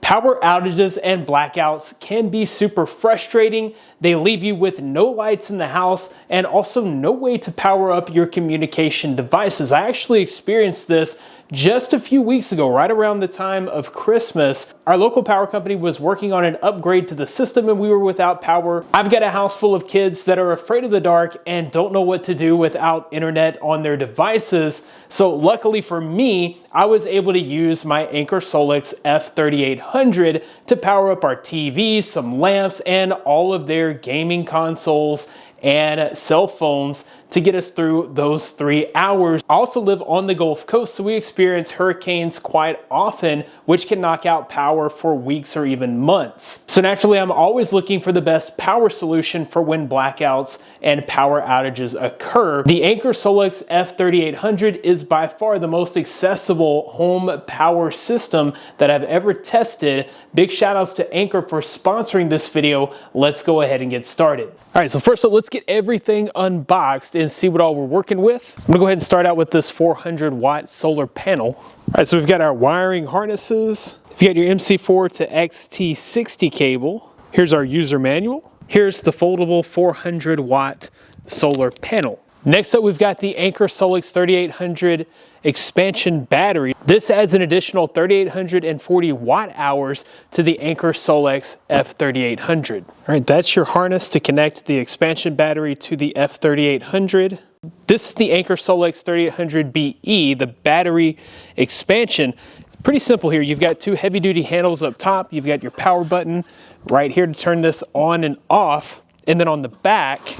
Power outages and blackouts can be super frustrating. They leave you with no lights in the house and also no way to power up your communication devices. I actually experienced this just a few weeks ago, right around the time of Christmas. Our local power company was working on an upgrade to the system and we were without power. I've got a house full of kids that are afraid of the dark and don't know what to do without internet on their devices. So luckily for me, I was able to use my Anker Solix F3800 to power up our TVs, some lamps, and all of their gaming consoles and cell phones to get us through those 3 hours. I also live on the Gulf Coast, so we experience hurricanes quite often, which can knock out power for weeks or even months. So naturally, I'm always looking for the best power solution for when blackouts and power outages occur. The Anker Solix F3800 is by far the most accessible home power system that I've ever tested. Big shout outs to Anker for sponsoring this video. Let's go ahead and get started. All right, so first up, let's get everything unboxed and see what all we're working with. I'm gonna go ahead and start out with this 400-watt solar panel. All right, so we've got our wiring harnesses. You've got your MC4 to XT60 cable. Here's our user manual. Here's the foldable 400-watt solar panel. Next up, we've got the Anker Solix 3800 expansion battery. This adds an additional 3,840 watt hours to the Anker Solix F3800. All right, that's your harness to connect the expansion battery to the F3800. This is the Anker Solix 3800BE, the battery expansion. Pretty simple here. You've got two heavy-duty handles up top. You've got your power button right here to turn this on and off. And then on the back,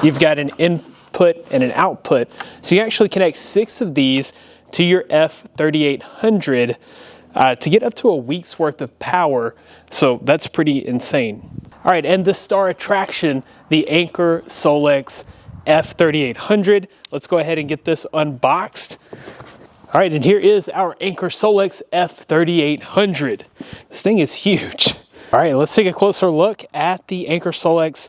you've got an input and an output. So you actually connect 6 of these to your F3800 to get up to a week's worth of power. So that's pretty insane. All right, and the star attraction, the Anker Solix F3800. Let's go ahead and get this unboxed. All right, and here is our Anker Solix F3800. This thing is huge. All right, let's take a closer look at the Anker Solix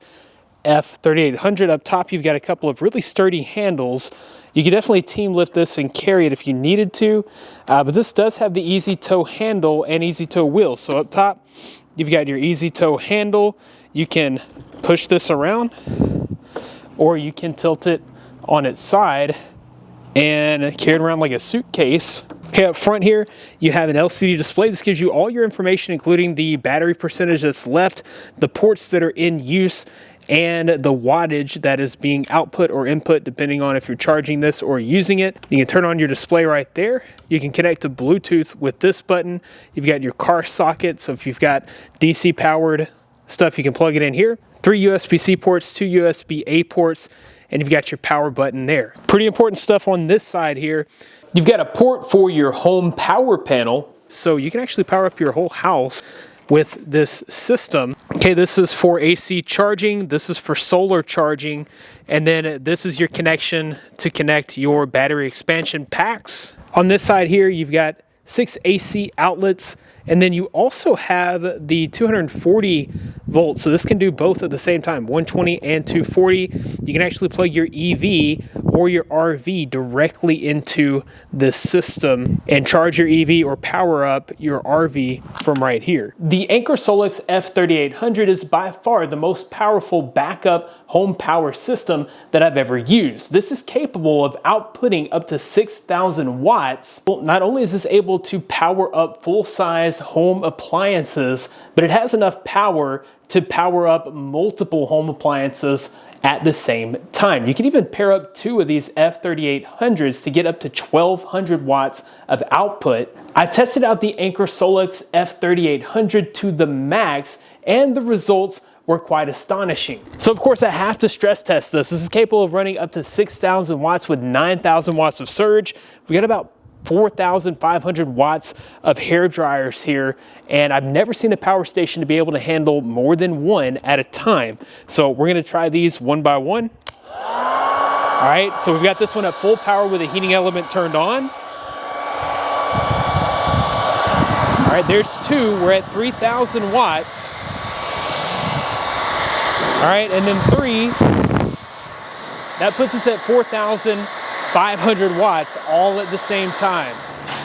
F3800. Up top, you've got a couple of really sturdy handles. You could definitely team lift this and carry it if you needed to, but this does have the easy tow handle and easy tow wheel. So up top, you've got your easy tow handle. You can push this around, or you can tilt it on its side and carry it around like a suitcase. Okay, up front here, you have an LCD display. This gives you all your information, including the battery percentage that's left, the ports that are in use, and the wattage that is being output or input, depending on if you're charging this or using it. You can turn on your display right there. You can connect to Bluetooth with this button. You've got your car socket, so if you've got DC powered stuff, you can plug it in here. 3 USB-C ports, 2 USB-A ports, and you've got your power button there. Pretty important stuff on this side here. You've got a port for your home power panel, so you can actually power up your whole house with this system. Okay, this is for AC charging, this is for solar charging, and then this is your connection to connect your battery expansion packs. On this side here, you've got 6 AC outlets, and then you also have the 240 volts. So this can do both at the same time, 120 and 240. You can actually plug your EV or your RV directly into this system and charge your EV or power up your RV from right here. The Anker Solix F3800 is by far the most powerful backup home power system that I've ever used. This is capable of outputting up to 6,000 watts. Well, not only is this able to power up full-size home appliances, but it has enough power to power up multiple home appliances at the same time. You can even pair up 2 of these F3800s to get up to 1,200 watts of output. I tested out the Anker Solix F3800 to the max, and the results were quite astonishing. So of course I have to stress test this. This is capable of running up to 6,000 watts with 9,000 watts of surge. We got about 4,500 watts of hair dryers here, and I've never seen a power station to be able to handle more than 1 at a time. So we're gonna try these one by one. All right, so we've got this one at full power with the heating element turned on. All right, there's 2, we're at 3,000 watts. All right, and then 3, that puts us at 4,500 watts all at the same time.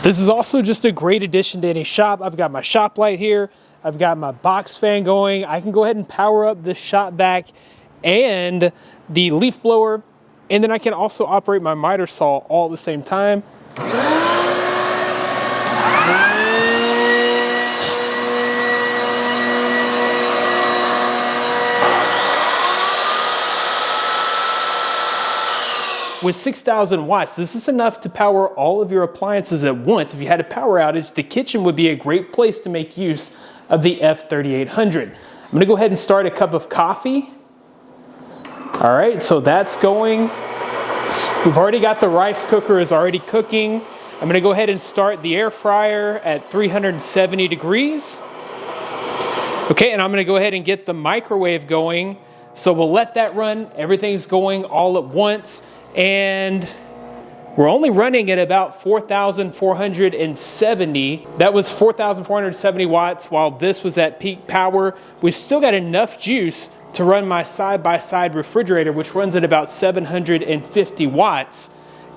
This is also just a great addition to any shop. I've got my shop light here. I've got my box fan going. I can go ahead and power up the shop vac and the leaf blower. And then I can also operate my miter saw all at the same time. With 6,000 watts, this is enough to power all of your appliances at once. If you had a power outage, the kitchen would be a great place to make use of the F3800. I'm gonna go ahead and start a cup of coffee. All right, so that's going. We've already got the rice cooker is already cooking. I'm gonna go ahead and start the air fryer at 370 degrees. Okay, and I'm gonna go ahead and get the microwave going. So we'll let that run. Everything's going all at once. And we're only running at about 4,470. That was 4,470 watts while this was at peak power. We've still got enough juice to run my side-by-side refrigerator, which runs at about 750 watts.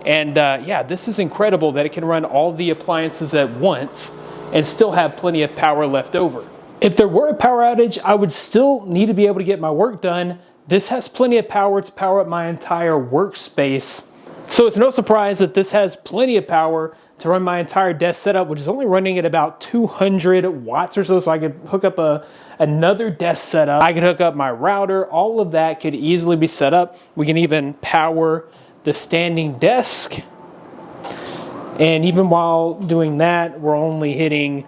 And yeah, this is incredible that it can run all the appliances at once and still have plenty of power left over. If there were a power outage, I would still need to be able to get my work done. This has plenty of power to power up my entire workspace. So it's no surprise that this has plenty of power to run my entire desk setup, which is only running at about 200 watts or so. So I could hook up another desk setup. I could hook up my router. All of that could easily be set up. We can even power the standing desk. And even while doing that, we're only hitting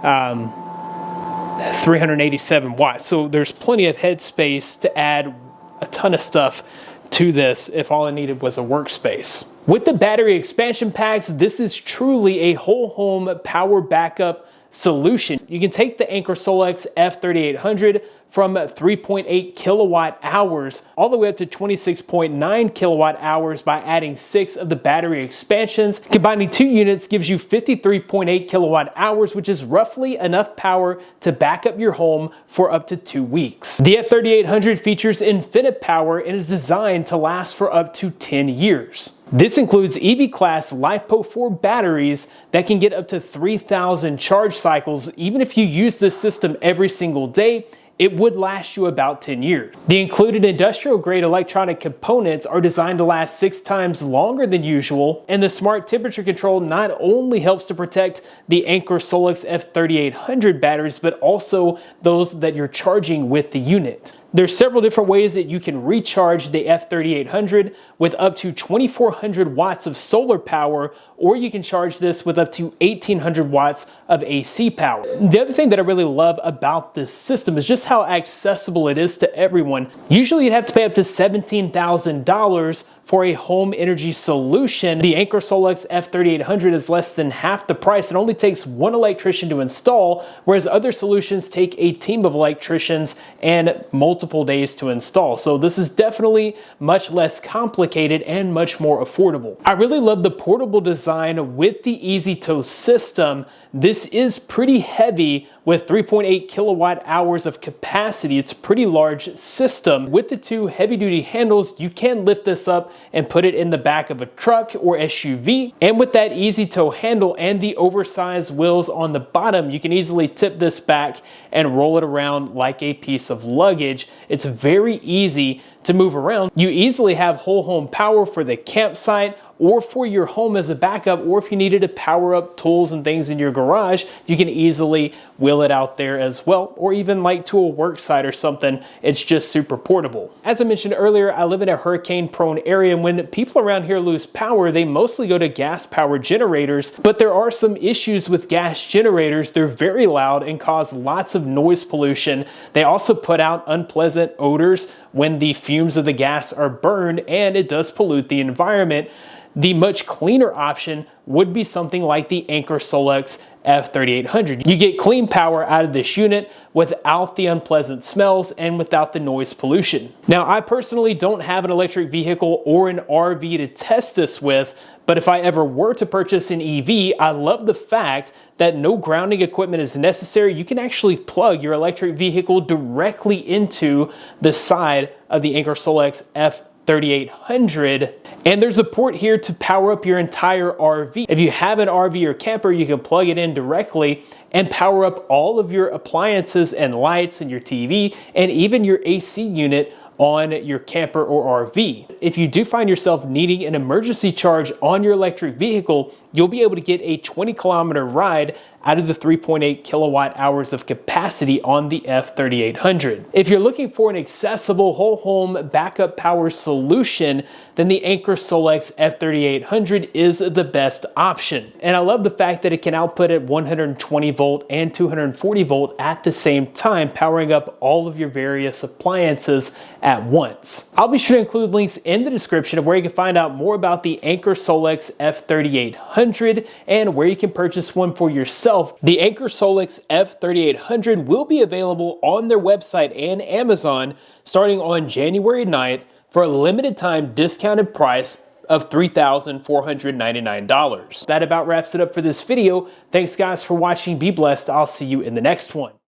387 watts. So there's plenty of headspace to add a ton of stuff to this if all I needed was a workspace. With the battery expansion packs, this is truly a whole home power backup solution. You can take the Anker Solix F3800 from 3.8 kilowatt hours all the way up to 26.9 kilowatt hours by adding 6 of the battery expansions. Combining 2 units gives you 53.8 kilowatt hours, which is roughly enough power to back up your home for up to 2 weeks. The F3800 features infinite power and is designed to last for up to 10 years. This includes EV-class LiFePO4 batteries that can get up to 3,000 charge cycles. Even if you use this system every single day, it would last you about 10 years. The included industrial-grade electronic components are designed to last 6 times longer than usual, and the smart temperature control not only helps to protect the Anker Solix F3800 batteries, but also those that you're charging with the unit. There's several different ways that you can recharge the F3800 with up to 2,400 watts of solar power, or you can charge this with up to 1,800 watts of AC power. The other thing that I really love about this system is just how accessible it is to everyone. Usually you'd have to pay up to $17,000 for a home energy solution. The Anker Solix F3800 is less than half the price. It only takes 1 electrician to install, whereas other solutions take a team of electricians and multiple days to install. So this is definitely much less complicated and much more affordable. I really love the portable design with the Easy Tow system. This is pretty heavy with 3.8 kilowatt hours of capacity. It's a pretty large system. With the 2 heavy-duty handles, you can lift this up and put it in the back of a truck or SUV. And with that Easy Tow handle and the oversized wheels on the bottom, you can easily tip this back and roll it around like a piece of luggage. It's very easy to move around. You easily have whole home power for the campsite or for your home as a backup, or if you needed to power up tools and things in your garage, you can easily wheel it out there as well, or even like to a work site or something. It's just super portable. As I mentioned earlier, I live in a hurricane-prone area, and when people around here lose power, they mostly go to gas-powered generators, but there are some issues with gas generators. They're very loud and cause lots of noise pollution. They also put out unpleasant odors when the fumes of the gas are burned, and it does pollute the environment. The much cleaner option would be something like the Anker Solix F3800. You get clean power out of this unit without the unpleasant smells and without the noise pollution. Now, I personally don't have an electric vehicle or an RV to test this with, but if I ever were to purchase an EV, I love the fact that no grounding equipment is necessary. You can actually plug your electric vehicle directly into the side of the Anker Solix F3800. F3800, and there's a port here to power up your entire RV. If you have an RV or camper, you can plug it in directly and power up all of your appliances and lights and your TV and even your AC unit on your camper or RV. If you do find yourself needing an emergency charge on your electric vehicle, you'll be able to get a 20-kilometer ride out of the 3.8 kilowatt hours of capacity on the F3800. If you're looking for an accessible whole home backup power solution, then the Anker Solix F3800 is the best option. And I love the fact that it can output at 120 volt and 240 volt at the same time, powering up all of your various appliances at once. I'll be sure to include links in the description of where you can find out more about the Anker Solix F3800 and where you can purchase one for yourself. The Anker Solix F3800 will be available on their website and Amazon starting on January 9th for a limited time discounted price of $3,499. That about wraps it up for this video. Thanks guys for watching. Be blessed. I'll see you in the next one.